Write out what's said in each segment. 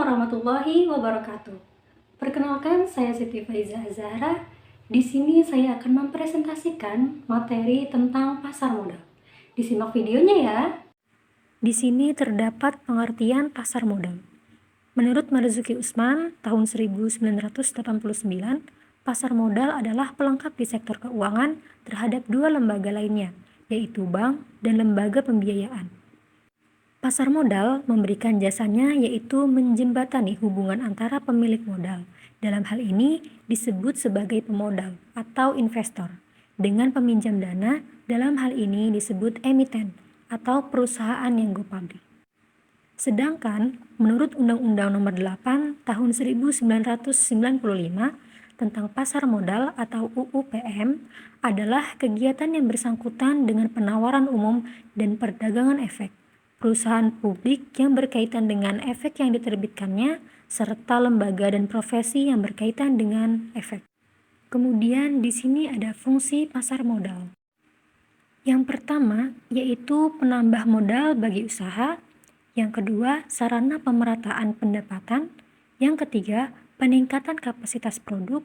warahmatullahi wabarakatuh. Perkenalkan, saya Siti Faiza Azahra. Di sini saya akan mempresentasikan materi tentang pasar modal. Disimak videonya ya. Di sini terdapat pengertian pasar modal. Menurut Marzuki Usman, tahun 1989, pasar modal adalah pelengkap di sektor keuangan terhadap dua lembaga lainnya, yaitu bank dan lembaga pembiayaan. Pasar modal memberikan jasanya yaitu menjembatani hubungan antara pemilik modal. Dalam hal ini disebut sebagai pemodal atau investor. Dengan peminjam dana, dalam hal ini disebut emiten atau perusahaan yang go public. Sedangkan menurut Undang-Undang Nomor 8 Tahun 1995 tentang pasar modal atau UU PM adalah kegiatan yang bersangkutan dengan penawaran umum dan perdagangan efek perusahaan publik yang berkaitan dengan efek yang diterbitkannya, serta lembaga dan profesi yang berkaitan dengan efek. Kemudian di sini ada fungsi pasar modal. Yang pertama yaitu penambah modal bagi usaha, yang kedua sarana pemerataan pendapatan, yang ketiga peningkatan kapasitas produk,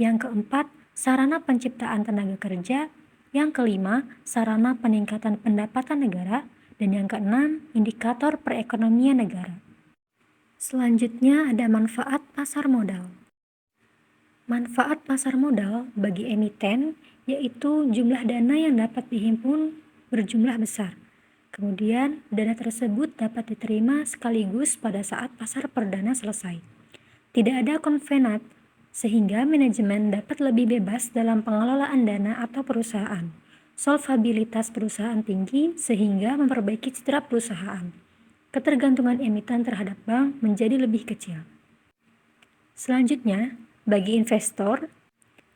yang keempat sarana penciptaan tenaga kerja, yang kelima sarana peningkatan pendapatan negara, dan yang keenam, indikator perekonomian negara. Selanjutnya ada manfaat pasar modal. Manfaat pasar modal bagi emiten yaitu jumlah dana yang dapat dihimpun berjumlah besar. Kemudian, dana tersebut dapat diterima sekaligus pada saat pasar perdana selesai. Tidak ada konvenat, sehingga manajemen dapat lebih bebas dalam pengelolaan dana atau perusahaan. Solvabilitas perusahaan tinggi sehingga memperbaiki citra perusahaan. Ketergantungan emiten terhadap bank menjadi lebih kecil. Selanjutnya, bagi investor,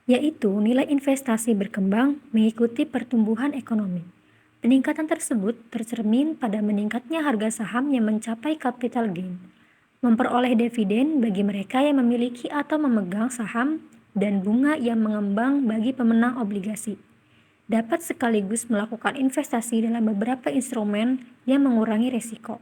yaitu nilai investasi berkembang mengikuti pertumbuhan ekonomi. Peningkatan tersebut tercermin pada meningkatnya harga saham yang mencapai capital gain, memperoleh dividen bagi mereka yang memiliki atau memegang saham, dan bunga yang mengembang bagi pemenang obligasi. Dapat sekaligus melakukan investasi dalam beberapa instrumen yang mengurangi risiko.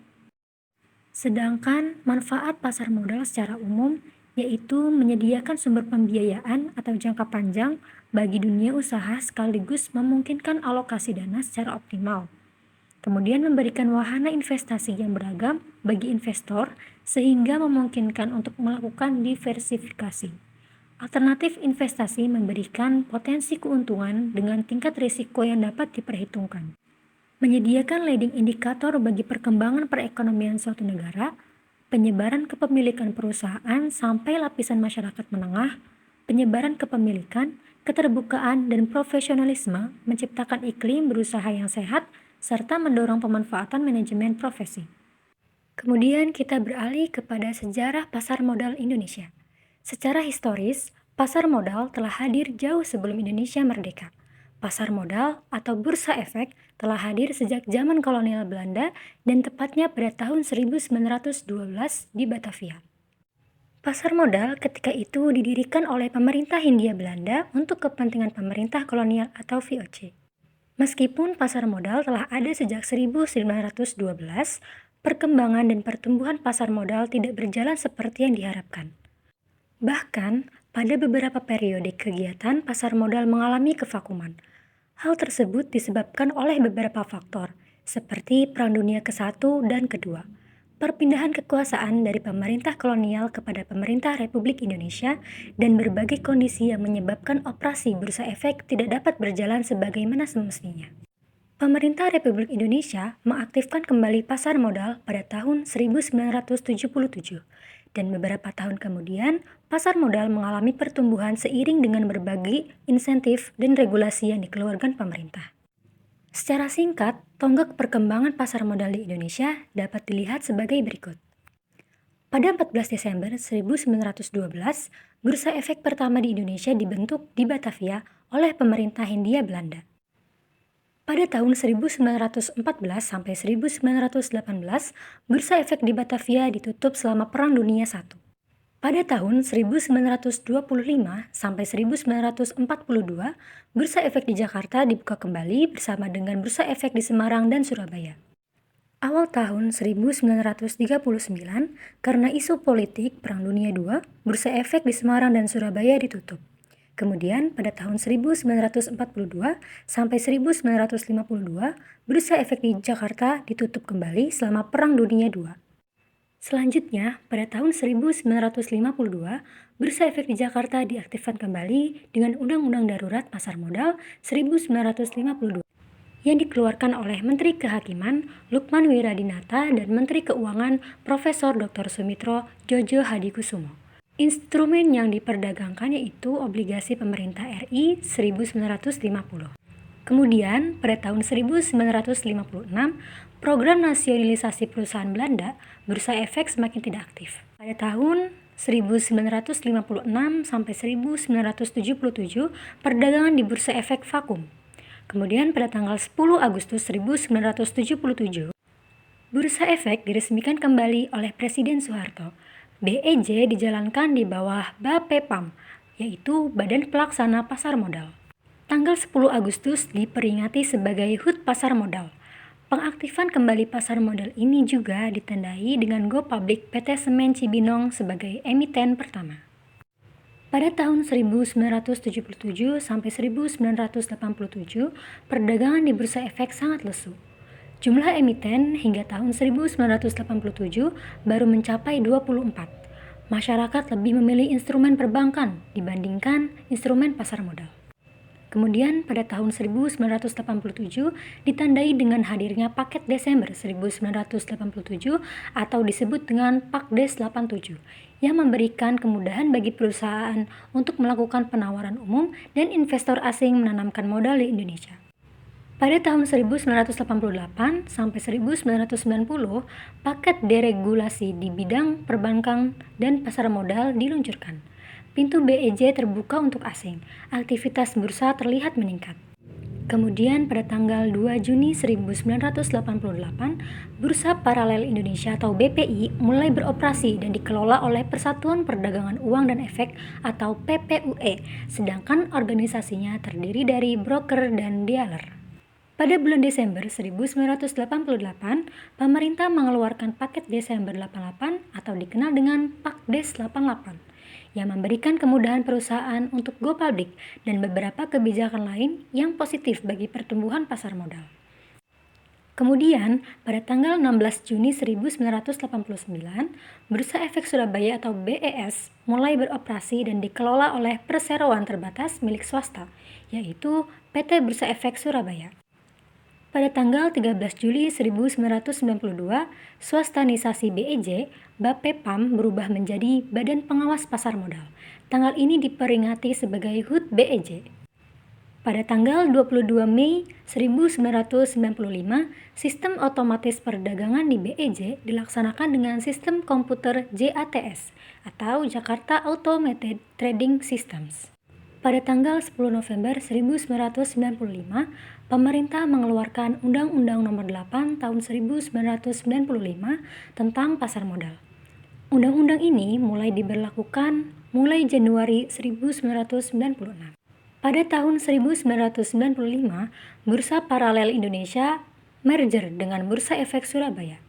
Sedangkan manfaat pasar modal secara umum yaitu menyediakan sumber pembiayaan atau jangka panjang bagi dunia usaha sekaligus memungkinkan alokasi dana secara optimal. Kemudian memberikan wahana investasi yang beragam bagi investor sehingga memungkinkan untuk melakukan diversifikasi. Alternatif investasi memberikan potensi keuntungan dengan tingkat risiko yang dapat diperhitungkan. Menyediakan leading indikator bagi perkembangan perekonomian suatu negara, penyebaran kepemilikan perusahaan sampai lapisan masyarakat menengah, penyebaran kepemilikan, keterbukaan, dan profesionalisme menciptakan iklim berusaha yang sehat, serta mendorong pemanfaatan manajemen profesi. Kemudian kita beralih kepada sejarah pasar modal Indonesia. Secara historis, pasar modal telah hadir jauh sebelum Indonesia merdeka. Pasar modal atau bursa efek telah hadir sejak zaman kolonial Belanda dan tepatnya pada tahun 1912 di Batavia. Pasar modal ketika itu didirikan oleh pemerintah Hindia Belanda untuk kepentingan pemerintah kolonial atau VOC. Meskipun pasar modal telah ada sejak 1912, perkembangan dan pertumbuhan pasar modal tidak berjalan seperti yang diharapkan. Bahkan, pada beberapa periode kegiatan pasar modal mengalami kevakuman. Hal tersebut disebabkan oleh beberapa faktor, seperti Perang Dunia ke-1 dan ke-2, perpindahan kekuasaan dari pemerintah kolonial kepada pemerintah Republik Indonesia, dan berbagai kondisi yang menyebabkan operasi bursa efek tidak dapat berjalan sebagaimana semestinya. Pemerintah Republik Indonesia mengaktifkan kembali pasar modal pada tahun 1977. Dan beberapa tahun kemudian, pasar modal mengalami pertumbuhan seiring dengan berbagai insentif dan regulasi yang dikeluarkan pemerintah. Secara singkat, tonggak perkembangan pasar modal di Indonesia dapat dilihat sebagai berikut. Pada 14 Desember 1912, bursa efek pertama di Indonesia dibentuk di Batavia oleh pemerintah Hindia Belanda. Pada tahun 1914 sampai 1918, bursa efek di Batavia ditutup selama Perang Dunia I. Pada tahun 1925 sampai 1942, bursa efek di Jakarta dibuka kembali bersama dengan bursa efek di Semarang dan Surabaya. Awal tahun 1939, karena isu politik Perang Dunia II, Bursa Efek di Semarang dan Surabaya ditutup. Kemudian pada tahun 1942 sampai 1952, Bursa Efek di Jakarta ditutup kembali selama Perang Dunia II. Selanjutnya, pada tahun 1952, Bursa Efek di Jakarta diaktifkan kembali dengan Undang-Undang Darurat Pasar Modal 1952 yang dikeluarkan oleh Menteri Kehakiman Lukman Wiradinata dan Menteri Keuangan Profesor Dr. Sumitro Djojo Hadikusumo. Instrumen yang diperdagangkan yaitu obligasi pemerintah RI 1950. Kemudian, pada tahun 1956, program nasionalisasi perusahaan Belanda, Bursa Efek semakin tidak aktif. Pada tahun 1956 sampai 1977, perdagangan di Bursa Efek vakum. Kemudian pada tanggal 10 Agustus 1977, Bursa Efek diresmikan kembali oleh Presiden Soeharto. BEJ dijalankan di bawah BAPEPAM, yaitu Badan Pelaksana Pasar Modal. Tanggal 10 Agustus diperingati sebagai HUT Pasar Modal. Pengaktifan kembali pasar modal ini juga ditandai dengan go public PT Semen Cibinong sebagai emiten pertama. Pada tahun 1977 sampai 1987, perdagangan di Bursa Efek sangat lesu. Jumlah emiten hingga tahun 1987 baru mencapai 24. Masyarakat lebih memilih instrumen perbankan dibandingkan instrumen pasar modal. Kemudian pada tahun 1987 ditandai dengan hadirnya Paket Desember 1987 atau disebut dengan Pakdes 87 yang memberikan kemudahan bagi perusahaan untuk melakukan penawaran umum dan investor asing menanamkan modal di Indonesia. Pada tahun 1988 sampai 1990, paket deregulasi di bidang perbankan dan pasar modal diluncurkan. Pintu BEJ terbuka untuk asing, aktivitas bursa terlihat meningkat. Kemudian pada tanggal 2 Juni 1988, Bursa Paralel Indonesia atau BPI mulai beroperasi dan dikelola oleh Persatuan Perdagangan Uang dan Efek atau PPUE, sedangkan organisasinya terdiri dari broker dan dealer. Pada bulan Desember 1988, pemerintah mengeluarkan Paket Desember 88 atau dikenal dengan Pakdes 88 yang memberikan kemudahan perusahaan untuk go public dan beberapa kebijakan lain yang positif bagi pertumbuhan pasar modal. Kemudian, pada tanggal 16 Juni 1989, Bursa Efek Surabaya atau BES mulai beroperasi dan dikelola oleh perseroan terbatas milik swasta, yaitu PT Bursa Efek Surabaya. Pada tanggal 13 Juli 1992, swastanisasi BEJ, BAPEPAM berubah menjadi Badan Pengawas Pasar Modal. Tanggal ini diperingati sebagai HUT BEJ. Pada tanggal 22 Mei 1995, sistem otomatis perdagangan di BEJ dilaksanakan dengan sistem komputer JATS atau Jakarta Automated Trading Systems. Pada tanggal 10 November 1995, pemerintah mengeluarkan Undang-Undang Nomor 8 Tahun 1995 tentang pasar modal. Undang-undang ini mulai diberlakukan mulai Januari 1996. Pada tahun 1995, Bursa Paralel Indonesia merger dengan Bursa Efek Surabaya.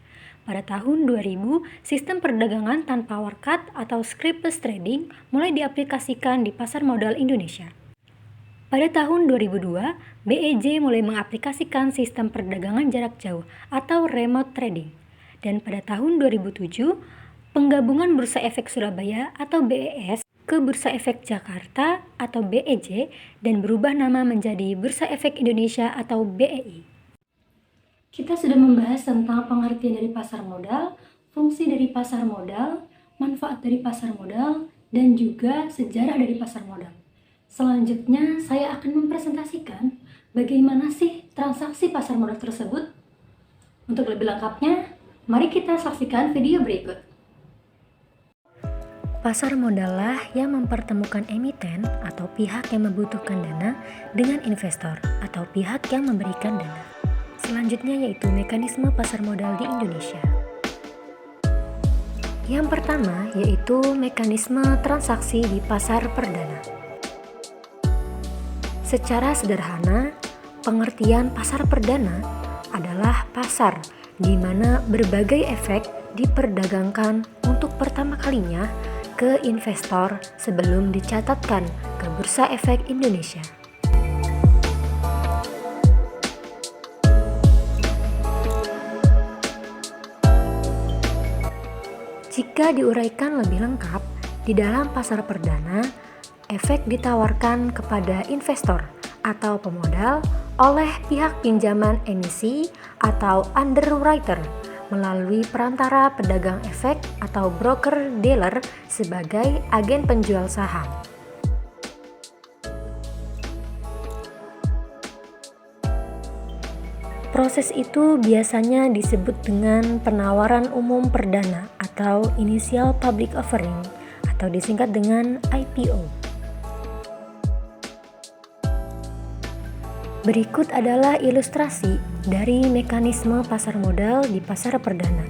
Pada tahun 2000, sistem perdagangan tanpa warkat atau scriptless trading mulai diaplikasikan di pasar modal Indonesia. Pada tahun 2002, BEJ mulai mengaplikasikan sistem perdagangan jarak jauh atau remote trading. Dan pada tahun 2007, penggabungan Bursa Efek Surabaya atau BES ke Bursa Efek Jakarta atau BEJ dan berubah nama menjadi Bursa Efek Indonesia atau BEI. Kita sudah membahas tentang pengertian dari pasar modal, fungsi dari pasar modal, manfaat dari pasar modal, dan juga sejarah dari pasar modal. Selanjutnya, saya akan mempresentasikan bagaimana sih transaksi pasar modal tersebut. Untuk lebih lengkapnya, mari kita saksikan video berikut. Pasar modal lah yang mempertemukan emiten atau pihak yang membutuhkan dana dengan investor atau pihak yang memberikan dana. Selanjutnya yaitu mekanisme pasar modal di Indonesia. Yang pertama yaitu mekanisme transaksi di pasar perdana. Secara sederhana, pengertian pasar perdana adalah pasar di mana berbagai efek diperdagangkan untuk pertama kalinya ke investor sebelum dicatatkan ke Bursa Efek Indonesia. Jika diuraikan lebih lengkap, di dalam pasar perdana, efek ditawarkan kepada investor atau pemodal oleh pihak pinjaman emisi atau underwriter melalui perantara pedagang efek atau broker-dealer sebagai agen penjual saham. Proses itu biasanya disebut dengan penawaran umum perdana atau Initial Public Offering atau disingkat dengan IPO. Berikut adalah ilustrasi dari mekanisme pasar modal di pasar perdana.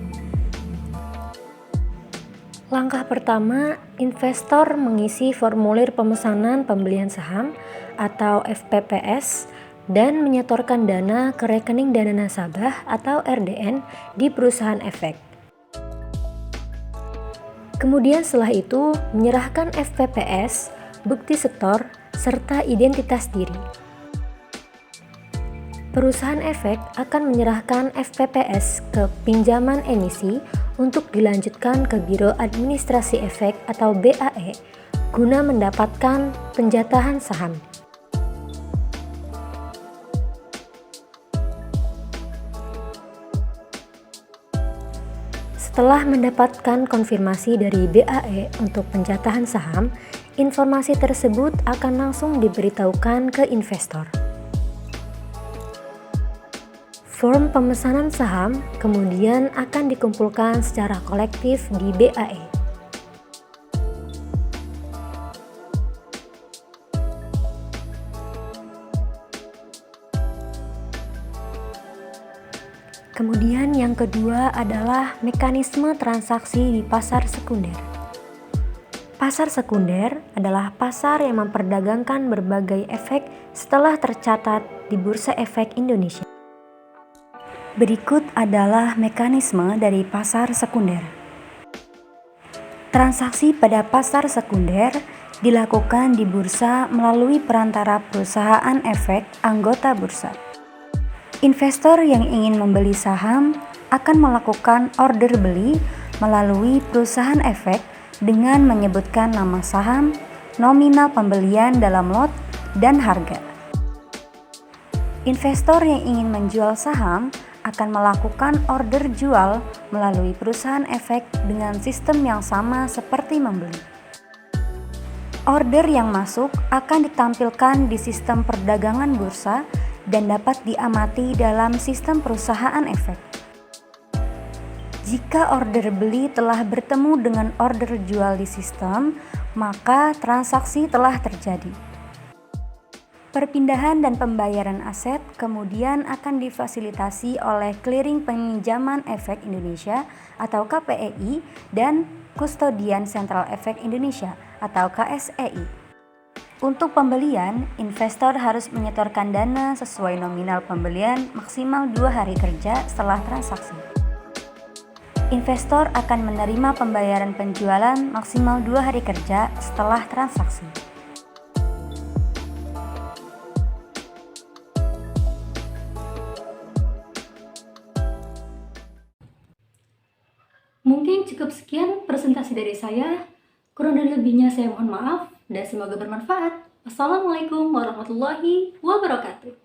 Langkah pertama, investor mengisi formulir pemesanan pembelian saham atau FPPS dan menyetorkan dana ke rekening dana nasabah atau RDN di perusahaan efek. Kemudian setelah itu menyerahkan FPPS, bukti setor, serta identitas diri. Perusahaan efek akan menyerahkan FPPS ke pinjaman emisi untuk dilanjutkan ke Biro Administrasi Efek atau BAE guna mendapatkan penjatahan saham. Setelah mendapatkan konfirmasi dari BAE untuk penjatahan saham, informasi tersebut akan langsung diberitahukan ke investor. Form pemesanan saham kemudian akan dikumpulkan secara kolektif di BAE. Kemudian yang kedua adalah mekanisme transaksi di pasar sekunder. Pasar sekunder adalah pasar yang memperdagangkan berbagai efek setelah tercatat di Bursa Efek Indonesia. Berikut adalah mekanisme dari pasar sekunder. Transaksi pada pasar sekunder dilakukan di bursa melalui perantara perusahaan efek anggota bursa. Investor yang ingin membeli saham akan melakukan order beli melalui perusahaan efek dengan menyebutkan nama saham, nominal pembelian dalam lot, dan harga. Investor yang ingin menjual saham akan melakukan order jual melalui perusahaan efek dengan sistem yang sama seperti membeli. Order yang masuk akan ditampilkan di sistem perdagangan bursa dan dapat diamati dalam sistem perusahaan efek. Jika order beli telah bertemu dengan order jual di sistem, maka transaksi telah terjadi. Perpindahan dan pembayaran aset kemudian akan difasilitasi oleh Clearing Peminjaman Efek Indonesia atau KPEI dan Kustodian Sentral Efek Indonesia atau KSEI. Untuk pembelian, investor harus menyetorkan dana sesuai nominal pembelian maksimal 2 hari kerja setelah transaksi. Investor akan menerima pembayaran penjualan maksimal 2 hari kerja setelah transaksi. Mungkin cukup sekian presentasi dari saya. Kurang dan lebihnya saya mohon maaf dan semoga bermanfaat. Wassalamualaikum warahmatullahi wabarakatuh.